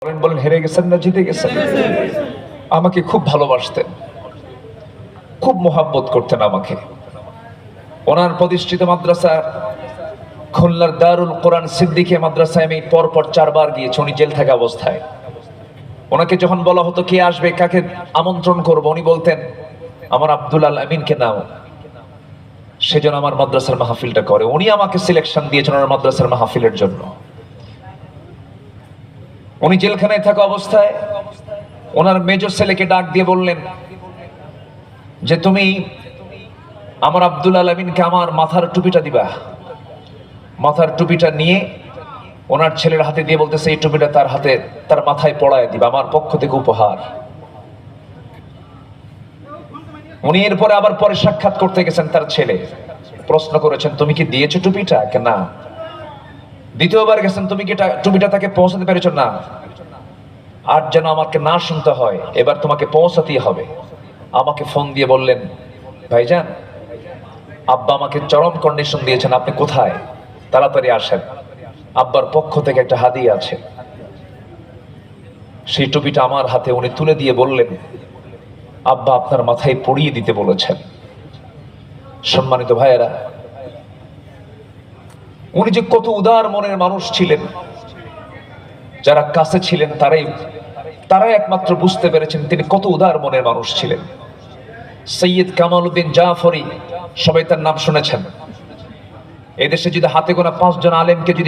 বলেন হেরে গেছেন না জিতে গেছেন? আমাকে খুব ভালোবাসতেন, খুব মোহাব্বত করতেন আমাকে। ওনার প্রতিষ্ঠিত মাদ্রাসা খুলনার দারুল কোরআন সিদ্দিকিয়া মাদ্রাসায় আমি পরপর 4 বার গিয়েছি উনি জেল থাকা অবস্থায়। ওনাকে যখন বলা হতো কে আসবে, কাকে আমন্ত্রণ করবো, উনি বলতেন আমার আব্দুল আল আমিনকে নাও, সেজন্য আমার মাদ্রাসার মাহফিলটা করে। উনি আমাকে সিলেকশন দিয়েছেন ওনার মাদ্রাসার মাহফিলের জন্য। উনি জেলখানায় থাকা অবস্থায় ওনার মেজো ছেলেকে ডাক দিয়ে বললেন যে তুমি আমার আব্দুল আল আমিনকে আমার মাথার টুপিটা দিবা। মাথার টুপিটা নিয়ে ওনার ছেলের হাতে দিয়ে বলতেছে এই টুপিটা তার হাতে, তার মাথায় পড়ায় দিবা, আমার পক্ষ থেকে উপহার। উনি এরপরে আবার পরে সাক্ষাৎ করতে গেছেন, তার ছেলে প্রশ্ন করেছেন তুমি কি দিয়েছো টুপিটা? না। দ্বিতীয়বার গেছেন, তুমি কি টুপিটা তাকে পৌঁছাতে পেরেছো? না। আর যেন আমাকে না শুনতে হয়, এবার তোমাকে পৌঁছাতেই হবে। আমাকে ফোন দিয়ে বললেন ভাইজান, আব্বা আমাকে চরম কন্ডিশন দিয়েছেন, আপনি কোথায়, তাড়াতাড়ি আসেন, আব্বার পক্ষ থেকে একটা হাদিয়া আছে। সেই টুপিটা আমার হাতে উনি তুলে দিয়ে বললেন আব্বা আপনার মাথায় পরিয়ে দিতে বলেছেন। সম্মানিত ভাইয়েরা, উনি যে কত উদার মনের মানুষ ছিলেন, যারা কাছে ছিলেন তারাই একমাত্র বুঝতে পেরেছেন তিনি কত উদার মনের মানুষ ছিলেন। সৈয়দ কামাল উদ্দিন জাফরি, সবাই তার নাম শুনেছেন। এদেশে যদি হাতে গোনা 5 জন আলেমকে যদি